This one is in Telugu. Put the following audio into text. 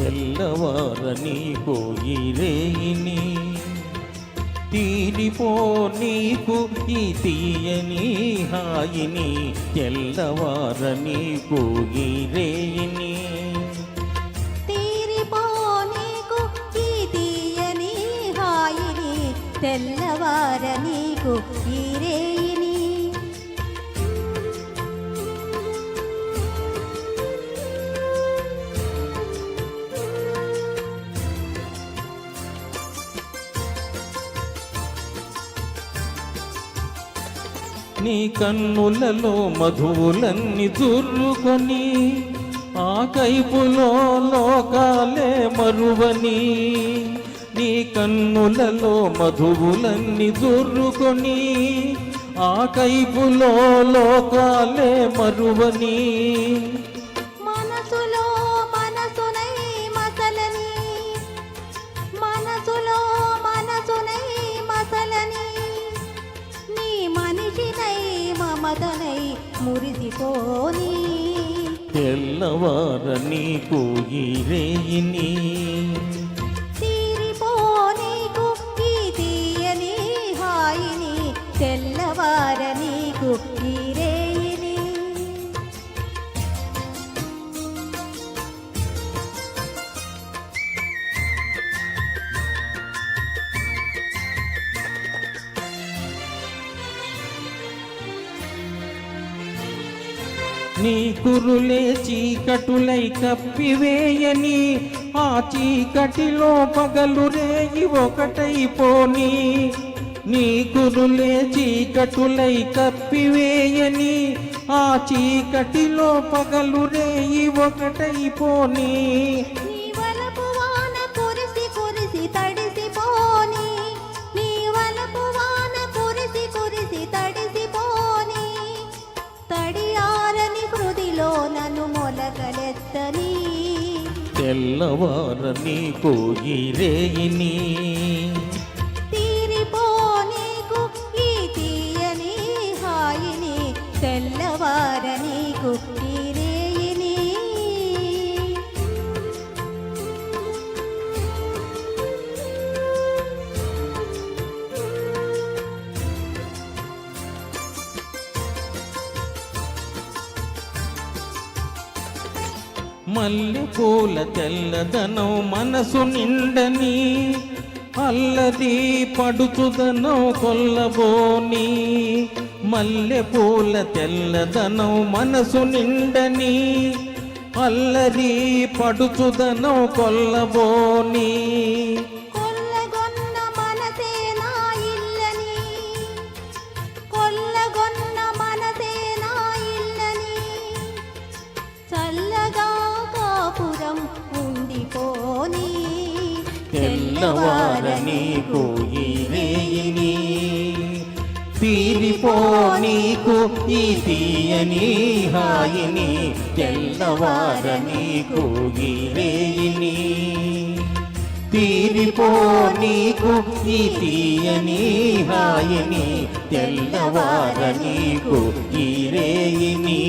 తెల్లవార నీకు ఈ రేయిని తీరిపో నీకు ఈ తీయని హాయిని తెల్లవార నీకు ఈ రేయిని తీరిపో నీకు ఈ తీయని హాయిని తెల్లవార నీకు ఈ రేయిని నీ కన్నులలో మధువులన్నీ దుర్రుకొని ఆ కైపులో లోకాలే మరువని నీ కన్నులలో మధువులన్నీ దుర్రుకొని ఆ కైపులో లోకాలే మరువని మనసులో మనసునై మసలని మనసులో మనసునై మసలని నీ మనిషినై మమతనై మురిసిపోని తెల్లవార నీకు ఈ రేయిని తీరిపో నీకు ఈ తీయని హాయిని తెల్లవార నీకు ఈ రేయిని నీ కురులే చీకటులై కప్పివేయని ఆ చీకటిలో పగలు రేయి ఒకటైపోని నీ కురులే చీకటులై కప్పివేయని ఆ చీకటిలో పగలు రేయి ఒకటైపోని నీ వలపు వాన కురిసి కురిసి తడిసిపోని నీ వలపు వాన కురిసి కురిసి తడిసిపోని తడియారని హృదిలో నన్ను మొలకలెత్తని తెల్లవార నీకు ఈ రేయిని తీరిపో నీకు ఈ తీయని హాయిని తెల్లవార నీకు ఈ రేయిని మల్లె పూల తెల్లదనం మనసు నిండని అల్లది పడుతుదనం కొల్లబోని మల్లె పూల తెల్లదనం మనసు నిండని అల్లది పడుతుదనం కొల్లబోని కొల్లగొన్న మనసే నా ఇల్లని కొల్లగొన్న మనసే నా ఇల్లని చల్లగా కాపురం ఉండిపోని తెల్లవార నీకు ఈ రేయిని తీరిపో నీకు ఈ తీయని హాయిని తెల్లవార నీకు ఈ రేయిని తీరిపో నీకు ఈ తీయని హాయిని తెల్లవార నీకు ఈ రేయిని